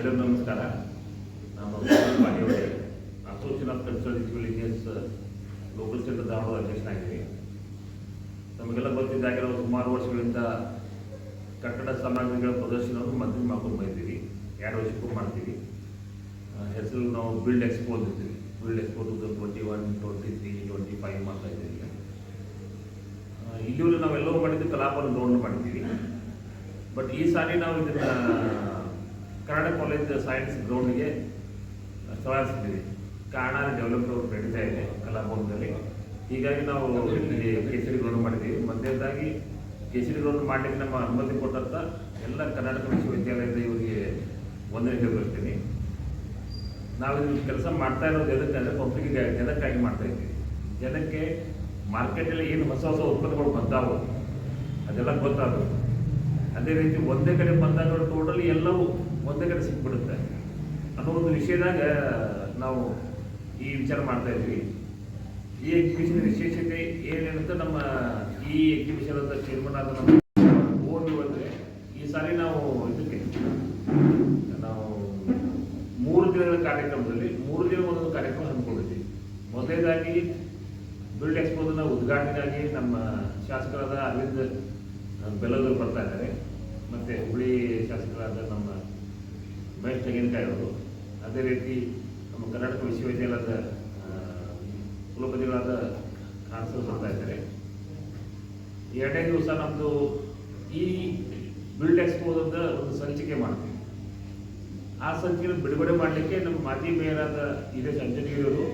ಎಲ್ಲರಿಗೂ ನಮಸ್ಕಾರ. ನಾನು ಬಾಡಿಯವರೇ association of cultural ritual engineers local centre Dharwad ಅಧ್ಯಕ್ಷನಾಗಿದ್ದೀನಿ. ನಮಗೆಲ್ಲ ಗೊತ್ತಿದ್ದಾಗೆ ನಾವು ಸುಮಾರು ವರ್ಷಗಳಿಂದ ಕಟ್ಟಡ ಸಾಮಗ್ರಿಗಳ ಪ್ರದರ್ಶನವನ್ನು ಮಂತ್ರಿ ಮಾಡ್ಕೊಂಡು ಬಂದಿದ್ದೀವಿ. 2 ವರ್ಷಕ್ಕೂ ಮಾಡ್ತೀವಿ. ಹೆಸರು ನಾವು ಬಿಲ್ಡ್ ಎಕ್ಸ್ಪೋ ಅಂದಿರ್ತೀವಿ. ಬಿಲ್ಡ್ ಎಕ್ಸ್ಪೋ 2021, 23, 25 ಮಾಡ್ತಾ ಇದ್ದೀವಿ. ಇಲ್ಲಿವರೆಗೂ ನಾವೆಲ್ಲವೂ ಮಾಡಿದ್ದು ಕಲಾಪನ ಗ್ರೌಂಡ್ ಮಾಡಿದ್ದೀವಿ. ಬಟ್ ಈ ಸಾರಿ ನಾವು ಇದನ್ನು ಕನ್ನಡ ಕಾಲೇಜ್ ಸೈನ್ಸ್ ಗ್ರೌಂಡ್ಗೆ ಸ್ಥಳಾಯಿಸಿದ್ದೀವಿ. ಕಾರಣ ಡೆವಲಪ್ಮೆಂಟ್ ನಡೀತಾ ಇದೆ ಕಲಾಭವನದಲ್ಲಿ. ಹೀಗಾಗಿ ನಾವು ಇಲ್ಲಿ ಕೇಸರಿ ಗ್ರೌಂಡ್ ಮಾಡಿದ್ದೀವಿ. ಮೊದಲನೇದಾಗಿ ಕೇಸರಿ ಗ್ರೌಂಡ್ ಮಾಡಲಿಕ್ಕೆ ನಮ್ಮ ಅನುಮತಿ ಕೊಟ್ಟಂಥ ಎಲ್ಲ ಕರ್ನಾಟಕ ವಿಶ್ವವಿದ್ಯಾಲಯದ ಇವರಿಗೆ ವಂದನೆ ಹೇಳ್ತೀನಿ. ನಾವು ಇದು ಕೆಲಸ ಮಾಡ್ತಾ ಇರೋದು ಎದಕ್ಕಂದರೆ ಪಬ್ಲಿಕ್ಗೆ ಜನಕ್ಕಾಗಿ ಮಾಡ್ತಾ ಇದ್ದೀವಿ. ಜನಕ್ಕೆ ಮಾರ್ಕೆಟಲ್ಲಿ ಏನು ಹೊಸ ಹೊಸ ಉತ್ಪನ್ನಗಳು ಬಂದಾವು ಅದೆಲ್ಲ ಗೊತ್ತಾಗಬೇಕು. ಅದೇ ರೀತಿ ಒಂದೇ ಕಡೆ ಬಂದಾಗ ಟೋಟಲಿ ಎಲ್ಲವೂ ಒಂದೇ ಕಡೆ ಸಿಕ್ಬಿಡುತ್ತೆ ಅನ್ನೋ ಒಂದು ವಿಷಯದಾಗ ನಾವು ಈ ವಿಚಾರ ಮಾಡ್ತಾ ಇದ್ವಿ. ಈ ಎಕ್ಸಿಬಿಷನ್ ವಿಶೇಷತೆ ಏನೇನಂತ ನಮ್ಮ ಈ ಎಕ್ಸಿಬಿಷನ್ ಅಂತ ಚೇರ್ಮನ್ ಆದ ನಮ್ಮ ಓದು ಅಂದರೆ ಈ ಸಾರಿ ನಾವು ಇದಕ್ಕೆ ನಾವು 3 ದಿನಗಳ ಕಾರ್ಯಕ್ರಮದಲ್ಲಿ 3 ದಿನ ಒಂದೊಂದು ಕಾರ್ಯಕ್ರಮ ಹಮ್ಮಿಕೊಂಡಿದ್ದೀವಿ. ಮೊದಲನೇದಾಗಿ ಬಿಲ್ಡ್ ಎಕ್ಸ್ಪೋದನ್ನ ಉದ್ಘಾಟನೆಗಾಗಿ ನಮ್ಮ ಶಾಸಕರಾದ ಅರವಿಂದ್ ಬೆಲ್ಲದವರು ಬರ್ತಾ ಇದ್ದಾರೆ. ಮತ್ತು ಹುಬ್ಬಳ್ಳಿ ಶಾಸಕರಾದ ನಮ್ಮ ಮಹೇಶ್ ತೆಂಗಿನಕಾಯಿ ಅವರು, ಅದೇ ರೀತಿ ನಮ್ಮ ಕರ್ನಾಟಕ ವಿಶ್ವವಿದ್ಯಾಲಯದ ಕುಲಪತಿಗಳಾದ ಕಾನ್ಸಲ್ ಬರ್ತಾ ಇದ್ದಾರೆ. 2ನೇ ದಿವಸ ನಮ್ಮದು ಈ ಬಿಲ್ಡ್ ಎಕ್ಸ್ಪೋದ ಒಂದು ಸಂಚಿಕೆ ಮಾಡ್ತೀವಿ. ಆ ಸಂಚಿಕೆ ಬಿಡುಗಡೆ ಮಾಡಲಿಕ್ಕೆ ನಮ್ಮ ಮಾಜಿ ಮೇಯರಾದ ಇದೇ ಸಂಜನಗಿರಿಯವರು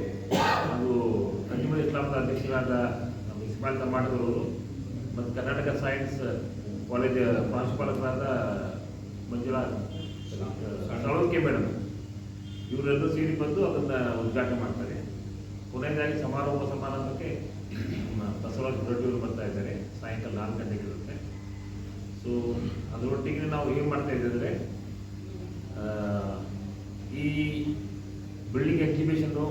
ಹಾಗೂ ಅಂಜುಮನ್ ಇಸ್ಲಾಮದ ಅಧ್ಯಕ್ಷರಾದ ನಮ್ಮ ಇಸ್ಮಾಯಿಲ್ ತಮ್ಮಾಟದವರು ಮತ್ತು ಕರ್ನಾಟಕ ಸೈನ್ಸ್ ಕಾಲೇಜ್ ಪ್ರಾಂಶುಪಾಲಕರಾದ ಮಂಜುಳಾ ಸಾಳುಂಕೆ ಮೇಡಮ್ ಇವರೆಲ್ಲರೂ ಸೇರಿ ಬಂದು ಅದನ್ನು ಉದ್ಘಾಟನೆ ಮಾಡ್ತಾರೆ. ಕೊನೆಯದಾಗಿ ಸಮಾರೋಪ ಸಮಾರಂಭಕ್ಕೆ ಬಸವರಾಜ ದೊಡ್ಡವರು ಬರ್ತಾ ಇದ್ದಾರೆ. ಸಾಯಂಕಾಲ 4 ಗಂಟೆಗೆ ಇರುತ್ತೆ. ಸೊ ಅದರೊಟ್ಟಿಗೆ ನಾವು ಏನು ಮಾಡ್ತಾ ಇದ್ದರೆ ಈ ಬಿಲ್ಡಿಂಗ್ ಎಕ್ಸಿಬಿಷನ್ನು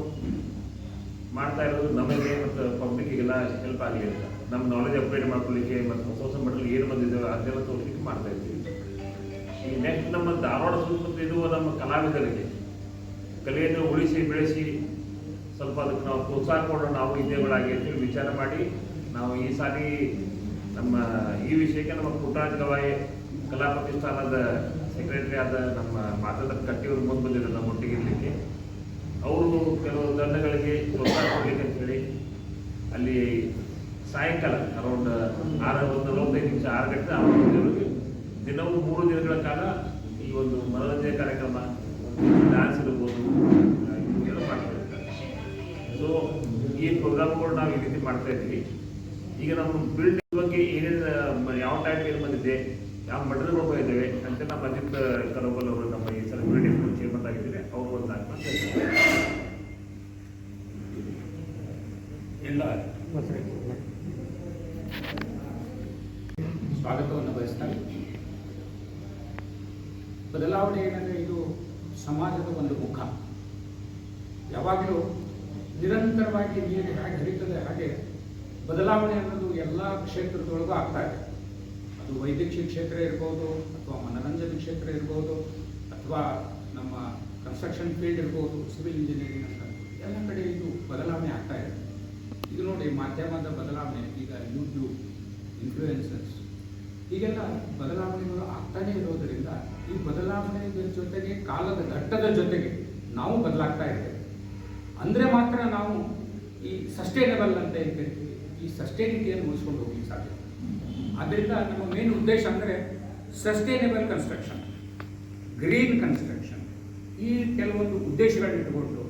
ಮಾಡ್ತಾ ಇರೋದು ನಮಗೆ ಮತ್ತು ಪಬ್ಲಿಕ್ಕಿಗೆಲ್ಲ ಹೆಲ್ಪ್ ಆಗಲಿ ಅಂತ, ನಮ್ಮ ನಾಲೆಜ್ ಅಪ್ಗ್ರೇಡ್ ಮಾಡ್ಕೊಳ್ಳಿಕ್ಕೆ ಮತ್ತು ಹೊಸ ಹೊಸ ಮಟ್ಟದಲ್ಲಿ ಏನು ಬಂದಿದ್ದೇವೆ ಅದೆಲ್ಲ ತೋರಿಸಲಿಕ್ಕೆ ಮಾಡ್ತಾ ಇದ್ದೀವಿ. ಈ ನೆಕ್ಸ್ಟ್ ನಮ್ಮ ಧಾರವಾಡ ಸುತ್ತಮುತ್ತ ಇರುವ ನಮ್ಮ ಕಲಾವಿದರಿಗೆ ಕಲೆಯನ್ನು ಉಳಿಸಿ ಬೆಳೆಸಿ ಸ್ವಲ್ಪ ಅದಕ್ಕೆ ನಾವು ಪ್ರೋತ್ಸಾಹ ಕೊಡೋಣ ನಾವು ಇದ್ದೇಗಳಾಗಿ ಅಂತೇಳಿ ವಿಚಾರ ಮಾಡಿ ನಾವು ಈ ಸಾರಿ ನಮ್ಮ ಈ ವಿಷಯಕ್ಕೆ ನಮ್ಮ ಪುಟ್ಟರಾಜ ಗವಾಯಿ ಕಲಾ ಪ್ರತಿಷ್ಠಾನದ ಸೆಕ್ರೆಟರಿ ಆದ ನಮ್ಮ ಮಾತಾದ ಕಟ್ಟಿಯವರು ಮುಂದೆ ಬಂದಿದ್ದಾರೆ ನಮ್ಮ ಒಟ್ಟಿಗೆ ಇರಲಿಕ್ಕೆ. ಅವರು ಕೆಲವು ತಂಡಗಳಿಗೆ ಪ್ರೋತ್ಸಾಹ ಕೊಡಲಿಕ್ಕೆ ಅಂತೇಳಿ ಅಲ್ಲಿ ಸಾಯಂಕಾಲ ಅರೌಂಡ್ 6:45 ನಿಮಿಷ 6 ಗಂಟೆ 6 ಗಂಟೆವರೆಗೆ ದಿನವೂ 3 ದಿನಗಳ ಕಾಲ ಈ ಒಂದು ಮನೋರಂಜನೆ ಕಾರ್ಯಕ್ರಮ, ಡ್ಯಾನ್ಸ್ ಇರ್ಬೋದು, ಎಲ್ಲ ಮಾಡ್ತಾ ಇರ್ತಾರೆ. ಸೊ ಈ ಪ್ರೋಗ್ರಾಮ್ಗಳು ನಾವು ಈ ರೀತಿ ಮಾಡ್ತಾ ಇದ್ದೀವಿ. ಈಗ ನಮ್ಮ ಬಿಲ್ಡ್ ಬಗ್ಗೆ ಏನೇನು ಯಾವ ಟೈಪ್ ಏನು ಬಂದಿದೆ, ಯಾವ ಮಟ್ಟದಲ್ಲಿ ಇದ್ದೇವೆ ಅಂತ ನಮ್ಮ ಅಜಿತ್ ಕರೋಬಲ್ ಅವರು ನಮ್ಮ ಈ ಸಲ ಬಿಲ್ಡಿಂಗ್ ಚೇರ್ಮನ್ ಆಗಿದ್ದಾರೆ. ಅವರು ಒಂದು ಎಲ್ಲ ಸ್ವಾಗತವನ್ನು ಬಯಸ್ತಾರೆ. ಬದಲಾವಣೆ ಏನಂದರೆ ಇದು ಸಮಾಜದ ಒಂದು ಮುಖ. ಯಾವಾಗಲೂ ನಿರಂತರವಾಗಿ ನೀರು ಹೇಗೆ ಹರಿತದೆ ಹಾಗೆ ಬದಲಾವಣೆ ಅನ್ನೋದು ಎಲ್ಲ ಕ್ಷೇತ್ರದೊಳಗೂ ಆಗ್ತಾ ಇದೆ. ಅದು ವೈದ್ಯಕೀಯ ಕ್ಷೇತ್ರ ಇರ್ಬೋದು, ಅಥವಾ ಮನೋರಂಜನೆ ಕ್ಷೇತ್ರ ಇರ್ಬೋದು, ಅಥವಾ ನಮ್ಮ ಕನ್ಸ್ಟ್ರಕ್ಷನ್ ಫೀಲ್ಡ್ ಇರ್ಬೋದು, ಸಿವಿಲ್ ಇಂಜಿನಿಯರಿಂಗ್ ಅಂತ ಎಲ್ಲ ಕಡೆ ಇದು ಬದಲಾವಣೆ ಆಗ್ತಾ ಇದೆ. ಇದು ನೋಡಿ, ಮಾಧ್ಯಮದ ಬದಲಾವಣೆ, ಈಗ ಯೂಟ್ಯೂಬ್, ಇನ್ಫ್ಲೂಯೆನ್ಸರ್ಸ್, ಹೀಗೆಲ್ಲ ಬದಲಾವಣೆಗಳು ಆಗ್ತಾನೇ ಇರೋದರಿಂದ ಈ ಬದಲಾವಣೆಗಳ ಜೊತೆಗೆ ಕಾಲದ ಘಟ್ಟದ ಜೊತೆಗೆ ನಾವು ಬದಲಾಗ್ತಾ ಇದ್ದೇವೆ. ಅಂದರೆ ಮಾತ್ರ ನಾವು ಈ ಸಸ್ಟೈನಬಲ್ ಅಂತ ಹೇಳ್ತೀವಿ, ಈ ಸಸ್ಟೈನಿಟಿಯನ್ನು ಉಳಿಸ್ಕೊಂಡು ಹೋಗಿ ಸಾಧ್ಯ. ಆದ್ದರಿಂದ ನಮ್ಮ ಮೇನ್ ಉದ್ದೇಶ ಅಂದರೆ ಸಸ್ಟೈನಬಲ್ ಕನ್ಸ್ಟ್ರಕ್ಷನ್, ಗ್ರೀನ್ ಕನ್ಸ್ಟ್ರಕ್ಷನ್. ಈ ಕೆಲವೊಂದು ಉದ್ದೇಶಗಳನ್ನ ಇಟ್ಟುಕೊಂಡು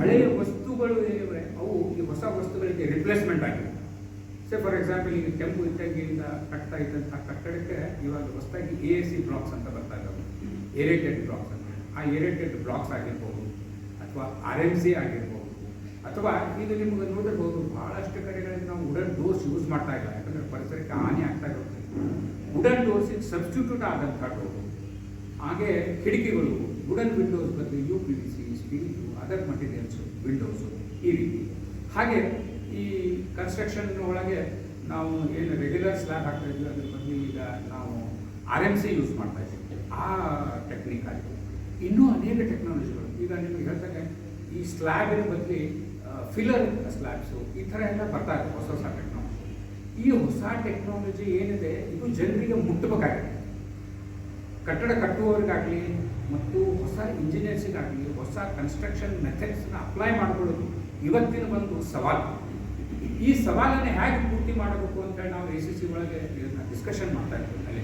ಹಳೆಯ ವಸ್ತುಗಳು ಏನಿವೆ ಅವು ಈ ಹೊಸ ವಸ್ತುಗಳಿಗೆ ರಿಪ್ಲೇಸ್ಮೆಂಟ್ ಆಗಿದೆ. ಫಾರ್ ಎಕ್ಸಾಂಪಲ್, ಈಗ ಕೆಂಪು ಇಟ್ಟಂಗಿಯಿಂದ ಕಟ್ತಾ ಇದ್ದಂಥ ಕಟ್ಟಡಕ್ಕೆ ಇವಾಗ ಹೊಸದಾಗಿ AAC ಬ್ಲಾಕ್ಸ್ ಅಂತ ಬರ್ತಾ ಇದ್ದಾವೆ, ಏರೇಟೆಡ್ ಬ್ಲಾಕ್ಸ್ ಅಂತ. ಆ ಏರೇಟೆಡ್ ಬ್ಲಾಕ್ಸ್ ಆಗಿರ್ಬೋದು, ಅಥವಾ RMC ಆಗಿರ್ಬೋದು, ಅಥವಾ ಈಗ ನಿಮಗೆ ನೋಡಿರ್ಬೋದು ಬಹಳಷ್ಟು ಕಡೆಗಳಲ್ಲಿ ನಾವು ವುಡನ್ ಡೋರ್ಸ್ ಯೂಸ್ ಮಾಡ್ತಾ ಇಲ್ಲ, ಯಾಕಂದರೆ ಪರಿಸರಕ್ಕೆ ಹಾನಿ ಆಗ್ತಾ ಇರುತ್ತೆ. ವುಡನ್ ಡೋರ್ಸಿಗೆ ಸಬ್ಸ್ಟಿಟ್ಯೂಟ್ ಆದಂಥ ಡೋರು, ಹಾಗೆ ಕಿಟಕಿಗಳು ವುಡನ್ ವಿಂಡೋಸ್ ಬದಲು UPVC, steel, other materials windows ಈ ರೀತಿ. ಹಾಗೆ ಈ ಕನ್ಸ್ಟ್ರಕ್ಷನ್ ಒಳಗೆ ನಾವು ಏನು ರೆಗ್ಯುಲರ್ ಸ್ಲ್ಯಾಬ್ ಹಾಕ್ತಾ ಇದ್ವಿ ಅದ್ರ ಬದಲು ಈಗ ನಾವು RMC ಯೂಸ್ ಮಾಡ್ತಾ ಇದ್ದೀವಿ. ಆ ಟೆಕ್ನಿಕ್ ಆಗಿದೆ. ಇನ್ನೂ ಅನೇಕ ಟೆಕ್ನಾಲಜಿಗಳು ಈಗ ನಿಮಗೆ ಹೇಳ್ತಾರೆ ಈ ಸ್ಲ್ಯಾಬಿನ ಬದಲಿ ಫಿಲ್ಲರ್ ಸ್ಲ್ಯಾಬ್ಸು ಈ ಥರ ಎಲ್ಲ ಬರ್ತಾ ಇದೆ ಹೊಸ ಹೊಸ ಟೆಕ್ನಾಲಜಿ. ಈ ಹೊಸ ಟೆಕ್ನಾಲಜಿ ಏನಿದೆ ಇದು ಜನರಿಗೆ ಮುಟ್ಟಬೇಕಾಗಿದೆ. ಕಟ್ಟಡ ಕಟ್ಟುವವರಿಗಾಗಲಿ ಮತ್ತು ಹೊಸ ಇಂಜಿನಿಯರ್ಸಿಗಾಗಲಿ ಹೊಸ ಕನ್ಸ್ಟ್ರಕ್ಷನ್ ಮೆಥಡ್ಸ್ನ ಅಪ್ಲೈ ಮಾಡಿಕೊಳ್ಳೋದು ಇವತ್ತಿನ ಒಂದು ಸವಾಲು. ಈ ಸವಾಲನ್ನು ಹೇಗೆ ಪೂರ್ತಿ ಮಾಡಬೇಕು ಅಂತೇಳಿ ನಾವು ACC ಒಳಗೆ ಡಿಸ್ಕಷನ್ ಮಾಡ್ತಾ ಇದ್ದೀವಿ. ಅಲ್ಲಿ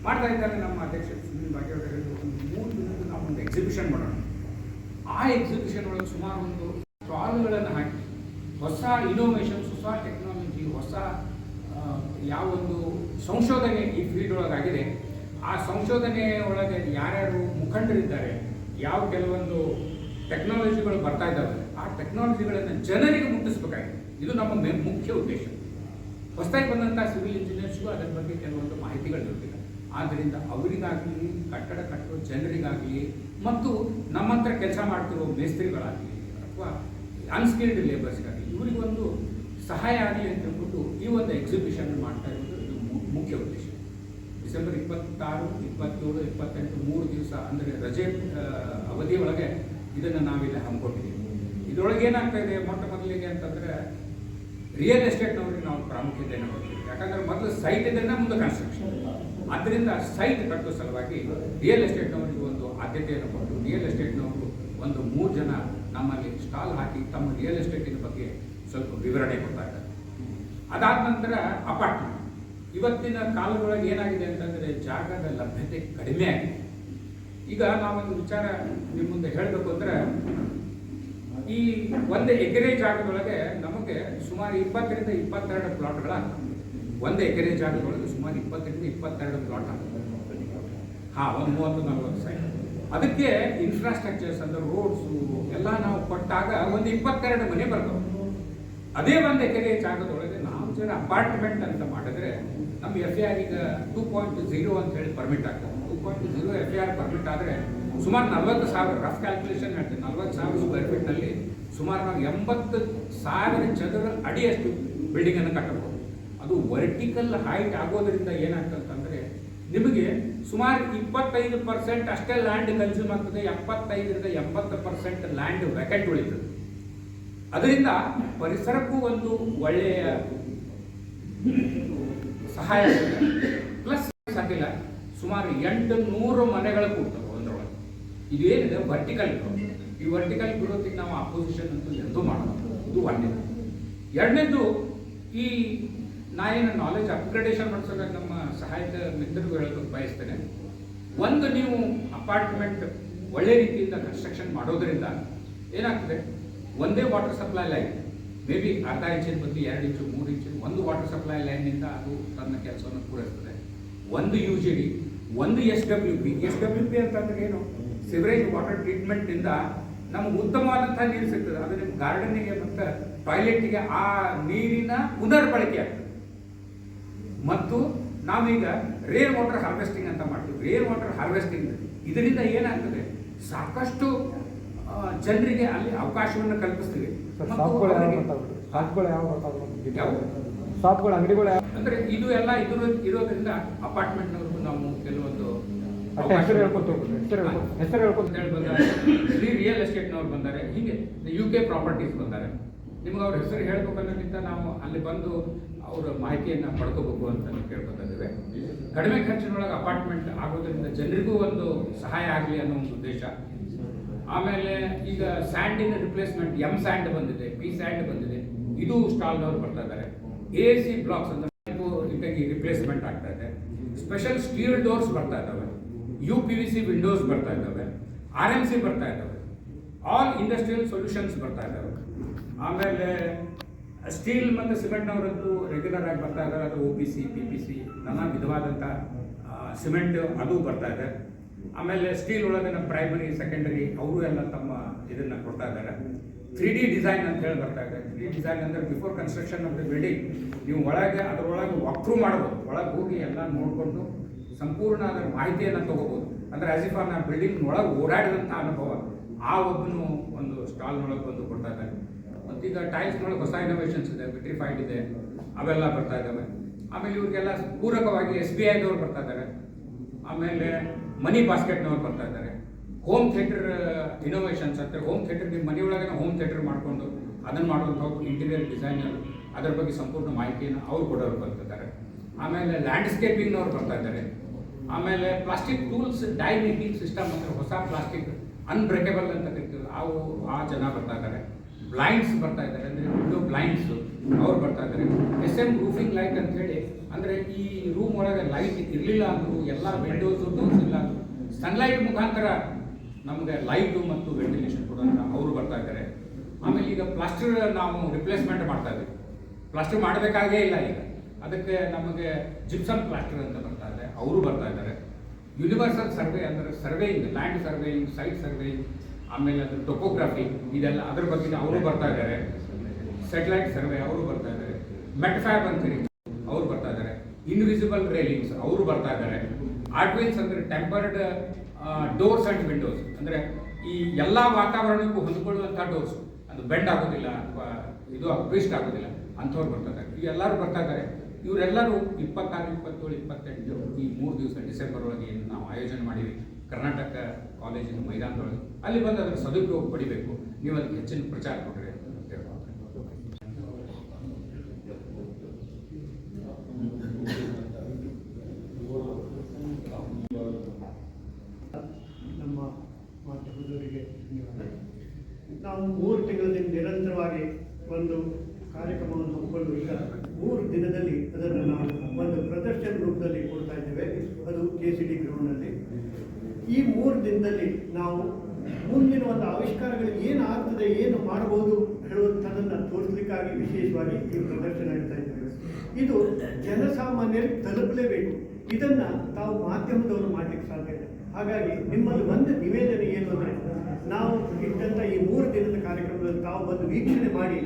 ಮಾಡ್ತಾ ಇದ್ದಾಗ ನಮ್ಮ ಅಧ್ಯಕ್ಷ ಸುನಿಲ್ ಭಾಗ್ಯವರು ಹೇಳಿದ್ರು, ಒಂದು 3 ದಿನದ ನಾವು ಒಂದು ಎಕ್ಸಿಬಿಷನ್ ಮಾಡೋಣ. ಆ ಎಕ್ಸಿಬಿಷನ್ ಒಳಗೆ ಸುಮಾರು ಒಂದು ಸ್ಟಾಲ್ಗಳನ್ನು ಹಾಕಿ ಹೊಸ ಇನೋವೇಷನ್ಸ್, ಹೊಸ ಟೆಕ್ನಾಲಜಿ, ಹೊಸ ಯಾವೊಂದು ಸಂಶೋಧನೆ ಈ ಫೀಲ್ಡ್ ಒಳಗಾಗಿದೆ ಆ ಸಂಶೋಧನೆ ಒಳಗೆ ಯಾರ್ಯಾರು ಮುಖಂಡರಿದ್ದಾರೆ, ಯಾವ ಕೆಲವೊಂದು ಟೆಕ್ನಾಲಜಿಗಳು ಬರ್ತಾ ಇದ್ದಾವೆ ಆ ಟೆಕ್ನಾಲಜಿಗಳನ್ನು ಜನರಿಗೆ ಮುಟ್ಟಿಸ್ಬೇಕಾಗಿದೆ. ಇದು ನಮ್ಮ ಮುಖ್ಯ ಉದ್ದೇಶ. ಹೊಸದಾಗಿ ಬಂದಂಥ ಸಿವಿಲ್ ಇಂಜಿನಿಯರ್ಸ್ಗೂ ಅದರ ಬಗ್ಗೆ ಕೆಲವೊಂದು ಮಾಹಿತಿಗಳು ಇರ್ತಿಲ್ಲ. ಆದ್ದರಿಂದ ಅವರಿಗಾಗಲಿ, ಕಟ್ಟಡ ಕಟ್ಟುವ ಜನರಿಗಾಗಲಿ ಮತ್ತು ನಮ್ಮ ಹತ್ರ ಕೆಲಸ ಮಾಡ್ತಿರೋ ಮೇಸ್ತ್ರಿಗಳಾಗಲಿ ಅಥವಾ ಅನ್ಸ್ಕಿಲ್ಡ್ ಲೇಬರ್ಸ್ಗಾಗಲಿ ಇವರಿಗೊಂದು ಸಹಾಯ ಆಗಲಿ ಅಂತ ಹೇಳ್ಬಿಟ್ಟು ಈ ಒಂದು ಎಕ್ಸಿಬಿಷನ್ ಮಾಡ್ತಾ ಇರೋದು ಇದು ಮುಖ್ಯ ಉದ್ದೇಶ. ಡಿಸೆಂಬರ್ 26, 27, 28 3 ದಿವಸ ಅಂದರೆ ರಜೆ ಅವಧಿ ಒಳಗೆ ಇದನ್ನು ನಾವಿಲ್ಲಿ ಹಮ್ಮಿಕೊಂಡಿದ್ದೀವಿ. ಇದರೊಳಗೆ ಏನಾಗ್ತಾ ಇದೆ, ಮೊಟ್ಟ ಮೊದಲಿಗೆ ಅಂತಂದರೆ ರಿಯಲ್ ಎಸ್ಟೇಟ್ನವ್ರಿಗೆ ನಾವು ಪ್ರಾಮುಖ್ಯತೆಯನ್ನು ಕೊಡ್ತೀವಿ. ಯಾಕಂದರೆ ಮೊದಲು ಸೈಟ್ ಇದನ್ನು ಮುಂದೆ ಕನ್ಸ್ಟ್ರಕ್ಷನ್. ಆದ್ದರಿಂದ ಸೈಟ್ ಕಟ್ಟುವ ಸಲುವಾಗಿ ರಿಯಲ್ ಎಸ್ಟೇಟ್ನವರಿಗೆ ಒಂದು ಆದ್ಯತೆಯನ್ನು ಕೊಟ್ಟು ರಿಯಲ್ ಎಸ್ಟೇಟ್ನವರು ಒಂದು 3 ಜನ ನಮ್ಮಲ್ಲಿ ಸ್ಟಾಲ್ ಹಾಕಿ ತಮ್ಮ ರಿಯಲ್ ಎಸ್ಟೇಟಿನ ಬಗ್ಗೆ ಸ್ವಲ್ಪ ವಿವರಣೆ ಕೊಡ್ತಾ ಇದ್ದಾರೆ. ಅದಾದ ನಂತರ ಅಪಾರ್ಟ್ಮೆಂಟ್. ಇವತ್ತಿನ ಕಾಲದೊಳಗೆ ಏನಾಗಿದೆ ಅಂತಂದರೆ ಜಾಗದ ಲಭ್ಯತೆ ಕಡಿಮೆ ಆಗಿದೆ. ಈಗ ನಾವೊಂದು ವಿಚಾರ ನಿಮ್ಮ ಮುಂದೆ ಹೇಳಬೇಕು ಅಂದರೆ ಈ 1 ಎಕರೆ ಜಾಗದೊಳಗೆ ನಮಗೆ ಸುಮಾರು 20 ರಿಂದ 22 ಪ್ಲಾಟ್ಗಳಾಗ್ತವೆ. 1 ಎಕರೆ ಜಾಗದೊಳಗೆ ಸುಮಾರು 20 ರಿಂದ 22 ಪ್ಲಾಟ್ ಆಗ್ತದೆ. ಒಂದು 30-40 ಸೈಟ್. ಅದಕ್ಕೆ ಇನ್ಫ್ರಾಸ್ಟ್ರಕ್ಚರ್ಸ್ ಅಂದರೆ ರೋಡ್ಸು ಎಲ್ಲ ನಾವು ಕೊಟ್ಟಾಗ ಒಂದು 22 ಮನೆ ಬರ್ತವೆ. ಅದೇ 1 ಎಕರೆ ಜಾಗದೊಳಗೆ ನಾವು ಜನ ಅಪಾರ್ಟ್ಮೆಂಟ್ ಅಂತ ಮಾಡಿದ್ರೆ ನಮ್ಮ FAR ಈಗ 2.0 ಅಂತ ಹೇಳಿ ಪರ್ಮಿಟ್ ಆಗ್ತದೆ. 2.0 FAR ಪರ್ಮಿಟ್ ಆದರೆ ಸುಮಾರು 40,000 ರಫ್ ಕ್ಯಾಲ್ಕುಲೇಷನ್ ಹೇಳ್ತೀನಿ, 40,000 ಸ್ಕ್ವೇರ್ ಫೀಟ್ನಲ್ಲಿ ಸುಮಾರು ನಾವು 80,000 ಚದರ ಅಡಿಯಷ್ಟು ಬಿಲ್ಡಿಂಗನ್ನು ಕಟ್ಟಬಹುದು. ಅದು ವರ್ಟಿಕಲ್ ಹೈಟ್ ಆಗೋದ್ರಿಂದ ಏನಾಗ್ತಂತಂದರೆ ನಿಮಗೆ ಸುಮಾರು 25% ಅಷ್ಟೇ ಲ್ಯಾಂಡ್ ಕನ್ಸ್ಯೂಮ್ ಆಗ್ತದೆ, 75 ರಿಂದ 80% ಲ್ಯಾಂಡ್ ವ್ಯಾಕೆಂಟ್ ಉಳಿತದೆ. ಅದರಿಂದ ಪರಿಸರಕ್ಕೂ ಒಂದು ಒಳ್ಳೆಯ ಸಹಾಯ ಆಗುತ್ತೆ. ಪ್ಲಸ್ ಸಾಕಿಲ್ಲ ಸುಮಾರು 800 ಮನೆಗಳು ಕೂಡ್ತವೆ ಒಂದರೊಳಗೆ. ಇದೇನಿದೆ ವರ್ಟಿಕಲ್ ಗ್ರೋತ್. ಈ ವರ್ಟಿಕಲ್ ಗ್ರೋತಿಗೆ ನಾವು ಅಪೋಸಿಷನ್ ಅಂತೂ ಎಂದೂ ಮಾಡೋದು. ಇದು ಒಂದನೇದು. ಎರಡನೇದು ಈ ನಾನೇನು ನಾಲೆಜ್ ಅಪ್ಗ್ರೇಡೇಷನ್ ಮಾಡಿಸೋಕೆ ನಮ್ಮ ಸಹಾಯಕ ಮಿತ್ರರು ಹೇಳೋದಕ್ಕೆ ಬಯಸ್ತೇನೆ. ಒಂದು ನೀವು ಅಪಾರ್ಟ್ಮೆಂಟ್ ಒಳ್ಳೆ ರೀತಿಯಿಂದ ಕನ್ಸ್ಟ್ರಕ್ಷನ್ ಮಾಡೋದ್ರಿಂದ ಏನಾಗ್ತದೆ, ಒಂದೇ water supply line may be ಅರ್ಧ ಇಂಚಿನ ಬದಲು 2 ಇಂಚು 3 ಇಂಚು ಒಂದು ವಾಟರ್ ಸಪ್ಲೈ ಲೈನ್ನಿಂದ ಅದು ತನ್ನ ಕೆಲಸವನ್ನು ಪೂರೈಸ್ತದೆ. ಒಂದು UGD, ಒಂದು SWP. SWP ಅಂತಂದ್ರೆ ಏನು, ಸಿವರೇಜ್ ವಾಟರ್ ಟ್ರೀಟ್ಮೆಂಟ್ನಿಂದ ನಮಗೆ ಉತ್ತಮವಾದಂಥ ನೀರು ಸಿಗ್ತದೆ. ಅದು ನಿಮ್ಮ ಗಾರ್ಡನಿಗೆ ಮತ್ತು ಟಾಯ್ಲೆಟ್ಗೆ ಆ ನೀರಿನ ಪುನರ್ ಬಳಕೆ ಆಗ್ತದೆ. ಮತ್ತು ನಾವೀಗ ರೇನ್ ವಾಟರ್ ಹಾರ್ವೆಸ್ಟಿಂಗ್ ಅಂತ ಮಾಡ್ತೀವಿ. ರೇನ್ ವಾಟರ್ ಹಾರ್ವೆಸ್ಟಿಂಗ್ ಇದರಿಂದ ಏನಾಗ್ತದೆ, ಸಾಕಷ್ಟು ಜನರಿಗೆ ಅಲ್ಲಿ ಅವಕಾಶವನ್ನು ಕಲ್ಪಿಸ್ತೀವಿ. ಅಂಗಡಿಗಳು ಅಂದ್ರೆ ಇದು ಎಲ್ಲ ಇರೋದ್ರಿಂದ ಅಪಾರ್ಟ್ಮೆಂಟ್ನವ್ರಿಗೂ ನಾವು ಕೆಲವೊಂದು ಹೆಸರು ಹೇಳ್ಕೊಂಡು ಬಂದಾರೆ. ರಿಯಲ್ ಎಸ್ಟೇಟ್ನವ್ರು ಬಂದಾರೆ, ಹೀಗೆ UK ಪ್ರಾಪರ್ಟೀಸ್ ಬಂದಾರೆ. ನಿಮ್ಗೆ ಅವ್ರ ಹೆಸರು ಹೇಳ್ಬೇಕನ್ನೋಕ್ಕಿಂತ ನಾವು ಅಲ್ಲಿ ಬಂದು ಅವರ ಮಾಹಿತಿಯನ್ನು ಪಡ್ಕೋಬೇಕು ಅಂತ ಕೇಳ್ಕೊತಾ ಇದ್ದೇವೆ. ಕಡಿಮೆ ಖರ್ಚಿನೊಳಗೆ ಅಪಾರ್ಟ್ಮೆಂಟ್ ಆಗೋದ್ರಿಂದ ಜನರಿಗೂ ಒಂದು ಸಹಾಯ ಆಗಲಿ ಅನ್ನೋ ಒಂದು ಉದ್ದೇಶ. ಆಮೇಲೆ ಈಗ ಸ್ಯಾಂಡಿನ ರಿಪ್ಲೇಸ್ಮೆಂಟ್ ಸ್ಯಾಂಡ್ ಬಂದಿದೆ, ಸ್ಯಾಂಡ್ ಬಂದಿದೆ. ಇದು ಸ್ಟಾಲ್ನವ್ರು ಬರ್ತಾ ಇದ್ದಾರೆ. AAC ಬ್ಲಾಕ್ಸ್ ಅಂದ್ರೆ ಹೀಗಾಗಿ ರಿಪ್ಲೇಸ್ಮೆಂಟ್ ಆಗ್ತಾ ಇದೆ. ಸ್ಪೆಷಲ್ ಸ್ಟೀಲ್ ಡೋರ್ಸ್ ಬರ್ತಾ ಇದ್ದಾವೆ, UPVC ವಿಂಡೋಸ್ ಬರ್ತಾ ಇದ್ದಾವೆ, RMC ಬರ್ತಾ ಇದ್ದಾವೆ, ಆಲ್ ಇಂಡಸ್ಟ್ರಿಯಲ್ ಸೊಲ್ಯೂಷನ್ಸ್ ಬರ್ತಾ ಇದ್ದಾವೆ. ಆಮೇಲೆ ಸ್ಟೀಲ್ ಮತ್ತು ಸಿಮೆಂಟ್ನವರದ್ದು ರೆಗ್ಯುಲರ್ ಆಗಿ ಬರ್ತಾ ಇದ್ದಾರೆ. ಅದು OPC, PPC ನಾನಾ ವಿಧವಾದಂಥ ಸಿಮೆಂಟ್ ಅದು ಬರ್ತಾ ಇದೆ. ಆಮೇಲೆ ಸ್ಟೀಲ್ ಒಳಗೆ ನಮ್ಮ ಪ್ರೈಮರಿ, ಸೆಕೆಂಡರಿ ಅವರು ಎಲ್ಲ ತಮ್ಮ ಇದನ್ನು ಕೊಡ್ತಾ ಇದ್ದಾರೆ. 3D ಡಿಸೈನ್ ಅಂತ ಹೇಳಿ ಬರ್ತಾ ಇದೆ. 3D ಡಿಸೈನ್ ಅಂದರೆ before construction of the building ನೀವು ಒಳಗೆ ಅದರೊಳಗೆ ವಾಕ್ಥ್ರೂ ಮಾಡ್ಬೋದು. ಒಳಗೆ ಹೋಗಿ ಎಲ್ಲ ನೋಡಿಕೊಂಡು ಸಂಪೂರ್ಣ ಅದರ ಮಾಹಿತಿಯನ್ನು ತಗೋಬೋದು. ಅಂದರೆ ಆಸ್ ಇಫ್ ಆ ಬಿಲ್ಡಿಂಗ್ ಒಳಗೆ ಓಡಾಡಿದಂಥ ಅನುಭವ ಆ ಒಬ್ಬನು ಒಂದು ಸ್ಟಾಲ್ನೊಳಗೆ ಬಂದು ಕೊಡ್ತಾ ಇದ್ದಾರೆ. ಮತ್ತೀಗ ಟೈಲ್ಸ್ನೊಳಗೆ ಹೊಸ ಇನೋವೇಷನ್ಸ್ ಇದೆ, ವಿಟ್ರಿಫೈಡ್ ಇದೆ, ಅವೆಲ್ಲ ಬರ್ತಾ ಇದ್ದಾವೆ. ಆಮೇಲೆ ಇವ್ರಿಗೆಲ್ಲ ಪೂರಕವಾಗಿ SBIದವ್ರು ಬರ್ತಾ ಇದ್ದಾರೆ. ಆಮೇಲೆ ಮನಿ ಬಾಸ್ಕೆಟ್ನವ್ರು ಬರ್ತಾ ಇದ್ದಾರೆ. ಹೋಮ್ ಥಿಯೇಟರ್ ಇನೋವೇಷನ್ಸ್ ಅಂತ, ಹೋಮ್ ಥಿಯೇಟರ್ ನಿಮ್ಮ ಮನೆಯೊಳಗೆ ಹೋಮ್ ಥಿಯೇಟರ್ ಮಾಡಿಕೊಂಡು ಅದನ್ನು ಮಾಡುವಂಥ ಇಂಟೀರಿಯರ್ ಡಿಸೈನರ್, ಅದರ ಬಗ್ಗೆ ಸಂಪೂರ್ಣ ಮಾಹಿತಿಯನ್ನು ಅವ್ರು ಕೊಡೋರು ಬರ್ತಿದ್ದಾರೆ. ಆಮೇಲೆ ಲ್ಯಾಂಡ್ಸ್ಕೇಪಿಂಗ್ನವ್ರು ಬರ್ತಾ ಇದ್ದಾರೆ. ಆಮೇಲೆ plastic tools dye making system ಅಂದರೆ ಹೊಸ ಪ್ಲಾಸ್ಟಿಕ್ ಅನ್ಬ್ರೇಕೇಬಲ್ ಅಂತ ಕರಿತೀವಿ, ಆ ಜನ ಬರ್ತಾ ಇದ್ದಾರೆ. ಬ್ಲೈಂಡ್ಸ್ ಬರ್ತಾ ಇದ್ದಾರೆ, ಅಂದರೆ ವಿಂಡೋ ಬ್ಲೈಂಡ್ಸು ಅವ್ರು ಬರ್ತಾ ಇದ್ದಾರೆ. SM ರೂಫಿಂಗ್ ಲೈಟ್ ಅಂತ ಹೇಳಿ, ಅಂದರೆ ಈ ರೂಮ್ ಒಳಗೆ ಲೈಟ್ ಇರಲಿಲ್ಲ ಅಂದರು, ಎಲ್ಲ ವಿಂಡೋಸು ಡೋರ್ಸ್ ಇಲ್ಲ ಅಂದರು ಸನ್ಲೈಟ್ ಮುಖಾಂತರ ನಮಗೆ ಲೈಟು ಮತ್ತು ವೆಂಟಿಲೇಷನ್ ಕೊಡುವಂಥ ಅವರು ಬರ್ತಾ ಇದ್ದಾರೆ. ಆಮೇಲೆ ಈಗ ಪ್ಲಾಸ್ಟರ್ ನಾವು ರಿಪ್ಲೇಸ್ಮೆಂಟ್ ಮಾಡ್ತಾ ಇದ್ದೀವಿ, ಪ್ಲಾಸ್ಟರ್ ಮಾಡಬೇಕಾಗೇ ಇಲ್ಲ ಈಗ, ಅದಕ್ಕೆ ನಮಗೆ ಜಿಪ್ಸಮ್ ಪ್ಲಾಸ್ಟರ್ ಅಂತ ಬರ್ತಾ ಇದೆ, ಅವರು ಬರ್ತಾ ಇದ್ದಾರೆ. ಯೂನಿವರ್ಸಲ್ ಸರ್ವೆ ಅಂದರೆ surveying, land surveying, site surveying, ಆಮೇಲೆ ಅದ್ರ ಟೊಪೋಗ್ರಫಿ ಇದೆಲ್ಲ ಅದ್ರ ಬಗ್ಗೆ ಅವರು ಬರ್ತಾ ಇದ್ದಾರೆ. ಸ್ಯಾಟಲೈಟ್ ಸರ್ವೆ ಅವರು ಬರ್ತಾ ಇದ್ದಾರೆ. ಮೆಟ್ಫ್ಯಾಬ್ ಅಂತೇಳಿ ಅವರು ಬರ್ತಾ ಇದ್ದಾರೆ. ಇನ್ವಿಸಿಬಲ್ ರೇಲಿಂಗ್ಸ್ ಅವರು ಬರ್ತಾ ಇದ್ದಾರೆ. ಆರ್ಟ್ವಿಲ್ಸ್ ಅಂದರೆ ಟೆಂಪರ್ಡ್ ಡೋರ್ಸ್ ಆ್ಯಂಡ್ ವಿಂಡೋಸ್, ಅಂದರೆ ಈ ಎಲ್ಲ ವಾತಾವರಣಕ್ಕೂ ಹೊಂದಿಕೊಳ್ಳುವಂಥ ಡೋರ್ಸ್, ಅದು ಬೆಂಡ್ ಆಗೋದಿಲ್ಲ ಅಥವಾ ಇದು ಟ್ವಿಸ್ಟ್ ಆಗೋದಿಲ್ಲ, ಅಂಥವ್ರು ಬರ್ತಾ ಇದ್ದಾರೆ. ಈ ಎಲ್ಲರೂ ಬರ್ತಾ ಇದ್ದಾರೆ. ಇವರೆಲ್ಲರೂ 26, 27, 28 ಈ 3 ದಿವಸ ಡಿಸೆಂಬರ್ ಒಳಗೆ ಏನು ನಾವು ಆಯೋಜನೆ ಮಾಡಿವಿ ಕರ್ನಾಟಕ ಕಾಲೇಜಿನ ಮೈದಾನದೊಳಗೆ, ಅಲ್ಲಿ ಬಂದು ಅದರ ಸದುಪಯೋಗ ಪಡಿಬೇಕು. ನೀವು ಅದಕ್ಕೆ ಹೆಚ್ಚಿನ ಪ್ರಚಾರ ಕೊಟ್ಟರೆ ಅಂತ ಹೇಳ್ಬೋದು. ನಮ್ಮ ಮಾಧ್ಯಮದವರಿಗೆ ಧನ್ಯವಾದ. ನಾವು 3 ತಿಂಗಳಿಂದ ನಿರಂತರವಾಗಿ ಒಂದು ಕಾರ್ಯಕ್ರಮವನ್ನು ಹಮ್ಮಿಕೊಂಡು ಈಗ 3 ದಿನದಲ್ಲಿ ಅದನ್ನು ನಾವು ಒಂದು ಪ್ರದರ್ಶನ ರೂಪದಲ್ಲಿ ಕೊಡ್ತಾ ಇದ್ದೇವೆ. ಅದು KCD ಗ್ರೌಂಡ್ನಲ್ಲಿ. ಈ 3 ದಿನದಲ್ಲಿ ನಾವು ಮುಂದಿನ ಒಂದು ಆವಿಷ್ಕಾರಗಳು ಏನು ಆಗ್ತದೆ, ಏನು ಮಾಡಬಹುದು ಹೇಳುವಂಥದ್ದನ್ನು ತೋರಿಸಲಿಕ್ಕಾಗಿ ವಿಶೇಷವಾಗಿ ಈ ಪ್ರದರ್ಶನ ಇಡ್ತಾ ಇದ್ದೇವೆ. ಇದು ಜನಸಾಮಾನ್ಯರಿಗೆ ತಲುಪಲೇಬೇಕು. ಇದನ್ನು ತಾವು ಮಾಧ್ಯಮದವರು ಮಾಡಲಿಕ್ಕೆ ಸಾಧ್ಯ ಇಲ್ಲ. ಹಾಗಾಗಿ ನಿಮ್ಮಲ್ಲಿ ಒಂದು ನಿವೇದನೆ ಏನು ಅಂದರೆ, ನಾವು ಇಟ್ಟಂಥ ಈ 3 ದಿನದ ಕಾರ್ಯಕ್ರಮದಲ್ಲಿ ತಾವು ಬಂದು ವೀಕ್ಷಣೆ ಮಾಡಿ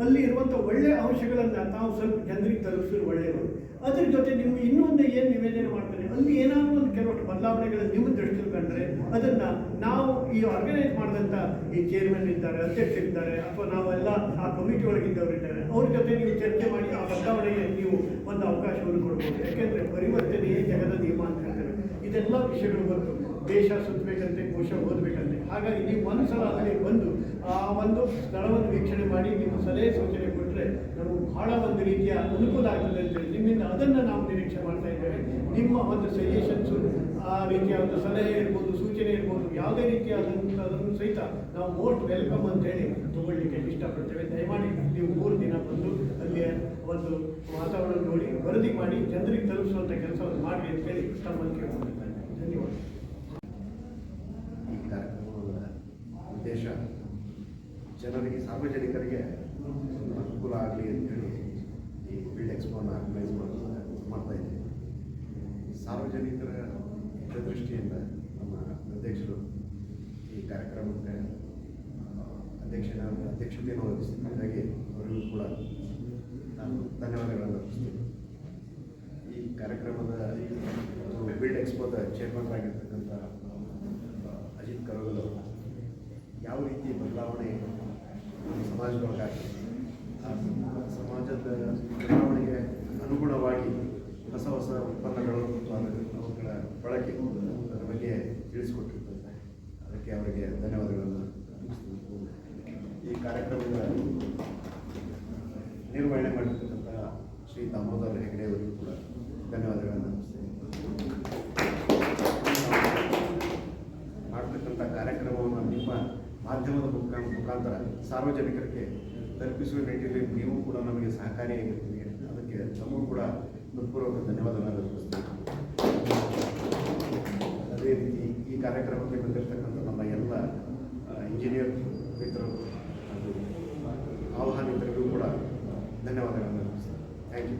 ಅಲ್ಲಿ ಇರುವಂಥ ಒಳ್ಳೆಯ ಅಂಶಗಳನ್ನು ತಾವು ಸ್ವಲ್ಪ ಜನರಿಗೆ ತಲುಪಿಸಿದ್ರು ಒಳ್ಳೆಯದು. ಅದ್ರ ಜೊತೆ ನಿಮ್ಗೆ ಇನ್ನೊಂದು ಏನು ನಿವೇದನೆ ಮಾಡ್ತಾರೆ, ಅಲ್ಲಿ ಏನಾದರೂ ಒಂದು ಕೆಲವಷ್ಟು ಬದಲಾವಣೆಗಳು ನಿಮ್ಮ ದೃಷ್ಟಿಯಲ್ಲಿ ಕಂಡ್ರೆ ಅದನ್ನು ನಾವು ಈ ಆರ್ಗನೈಸ್ ಮಾಡಿದಂಥ ಈ ಚೇರ್ಮನ್ ಇದ್ದಾರೆ, ಅಧ್ಯಕ್ಷರಿದ್ದಾರೆ, ಅಥವಾ ನಾವೆಲ್ಲ ಆ ಕಮಿಟಿ ಒಳಗಿದ್ದವರು ಇದ್ದಾರೆ, ಅವ್ರ ಜೊತೆ ನೀವು ಚರ್ಚೆ ಮಾಡಿ ಆ ಬದಲಾವಣೆಗೆ ನೀವು ಒಂದು ಅವಕಾಶವನ್ನು ಕೊಡ್ಬೋದು. ಯಾಕೆಂದರೆ ಪರಿವರ್ತನೆಯೇ ಜಗದ ನಿಯಮ ಅಂತ ಹೇಳ್ತೇವೆ. ಇದೆಲ್ಲ ವಿಷಯಗಳು ಬಂದು ದೇಶ ಸುತ್ತಬೇಕಂತೆ, ಕೋಶ ಓದಬೇಕಂತೆ. ಹಾಗಾಗಿ ನೀವು ಒಂದು ಸಲ ಅಲ್ಲಿ ಬಂದು ಆ ಒಂದು ಸ್ಥಳವನ್ನು ವೀಕ್ಷಣೆ ಮಾಡಿ ನಿಮ್ಮ ಸಲಹೆ ಸೂಚನೆ ಕೊಟ್ಟರೆ ನಮಗೆ ಬಹಳ ಒಂದು ರೀತಿಯ ಅನುಕೂಲ ಆಗ್ತದೆ ಅಂತೇಳಿ ನಿಮ್ಮಿಂದ ಅದನ್ನು ನಾವು ನಿರೀಕ್ಷೆ ಮಾಡ್ತಾ ಇದ್ದೇವೆ. ನಿಮ್ಮ ಒಂದು ಸಜೆಷನ್ಸು, ಆ ರೀತಿಯ ಒಂದು ಸಲಹೆ ಇರ್ಬೋದು, ಸೂಚನೆ ಇರ್ಬೋದು, ಯಾವುದೇ ರೀತಿಯ ಅದನ್ನು ಸಹಿತ ನಾವು ಮೋಸ್ಟ್ ವೆಲ್ಕಮ್ ಅಂತೇಳಿ ತಗೊಳ್ಳಿಕ್ಕೆ ಇಷ್ಟಪಡ್ತೇವೆ. ದಯಮಾಡಿ ನೀವು 3 ದಿನ ಬಂದು ಅಲ್ಲಿಯ ಒಂದು ವಾತಾವರಣ ನೋಡಿ ವರದಿ ಮಾಡಿ ಜನರಿಗೆ ತಲುಪಿಸುವಂಥ ಕೆಲಸವನ್ನು ಮಾಡಿ ಅಂತೇಳಿ ತಮ್ಮನ್ನು ಕೇಳ್ಕೊಂಡಿದ್ದಾರೆ. ಧನ್ಯವಾದ. ಈ ಕಾರ್ಯಕ್ರಮದ ಉದ್ದೇಶ ಜನರಿಗೆ, ಸಾರ್ವಜನಿಕರಿಗೆ ಅನುಕೂಲ ಆಗಲಿ ಅಂತೇಳಿ ಈ ಫೀಲ್ಡ್ ಎಕ್ಸ್ಪೋನ ಆರ್ಗನೈಸ್ ಮಾಡ್ತಾ ಇದ್ದೀವಿ. ಸಾರ್ವಜನಿಕರ ಹಿತದೃಷ್ಟಿಯಿಂದ ನಮ್ಮ ಅಧ್ಯಕ್ಷರು ಈ ಕಾರ್ಯಕ್ರಮಕ್ಕೆ ಅಧ್ಯಕ್ಷತೆಯನ್ನು ವಹಿಸ್ತೀನಿ. ಹಾಗಾಗಿ ಅವರಿಗೂ ಕೂಡ ನಾನು ಧನ್ಯವಾದಗಳನ್ನು ಅರ್ಪಿಸ್ತೀನಿ. ಈ ಕಾರ್ಯಕ್ರಮದ ಫೀಲ್ಡ್ ಎಕ್ಸ್ಪೋದ ಚೇರ್ಮನ್ ಆಗಿರ್ತಕ್ಕಂಥ ಅಜಿತ್ ಕರೋಗಲ್ ಅವರು ಯಾವ ರೀತಿ ಬದಲಾವಣೆ ಸಮಾಜದೊಳಗಾಗಿದೆ, ಆ ಸಮಾಜದ ಬದಲಾವಣೆಗೆ ಅನುಗುಣವಾಗಿ ಹೊಸ ಹೊಸ ಉತ್ಪನ್ನಗಳು ಅವುಗಳ ಬಳಕೆ ಅದರ ಬಗ್ಗೆ ತಿಳಿಸಿಕೊಟ್ಟಿರ್ತಾರೆ. ಅದಕ್ಕೆ ಅವರಿಗೆ ಧನ್ಯವಾದಗಳನ್ನು ಅರ್ಪಿಸ್ತೀನಿ. ಈ ಕಾರ್ಯಕ್ರಮದ ನಿರ್ವಹಣೆ ಮಾಡಿರ್ತಕ್ಕಂಥ ಶ್ರೀ ದಾಮೋದರ ಹೆಗಡೆ ಅವರಿಗೂ ಕೂಡ ಧನ್ಯವಾದಗಳನ್ನು ಅರ್ಪಿಸ್ತೀನಿ. ಮಾಡ್ತಕ್ಕಂಥ ಕಾರ್ಯಕ್ರಮವನ್ನು ನಿಮ್ಮ ಮಾಧ್ಯಮದ ಮುಖಾಂತರ ಸಾರ್ವಜನಿಕರಿಗೆ ತಲುಪಿಸುವ ನಿಟ್ಟಿನಲ್ಲಿ ನೀವು ಕೂಡ ನಮಗೆ ಸಹಕಾರಿಯಾಗಿರ್ತೀವಿ. ಅದಕ್ಕೆ ತಮಗೂ ಕೂಡ ಹೃತ್ಪೂರ್ವಕ ಧನ್ಯವಾದಗಳನ್ನು ಅರ್ಪಿಸ್ತೀನಿ. ಅದೇ ರೀತಿ ಈ ಕಾರ್ಯಕ್ರಮಕ್ಕೆ ಬಂದಿರತಕ್ಕಂಥ ನಮ್ಮ ಎಲ್ಲ ಇಂಜಿನಿಯರ್ ಮಿತ್ರರು ಹಾಗೂ ಆಹ್ವಾನಿತರಿಗೂ ಕೂಡ ಧನ್ಯವಾದಗಳನ್ನು ಅರ್ಪಿಸ್ತೀನಿ. Thank you.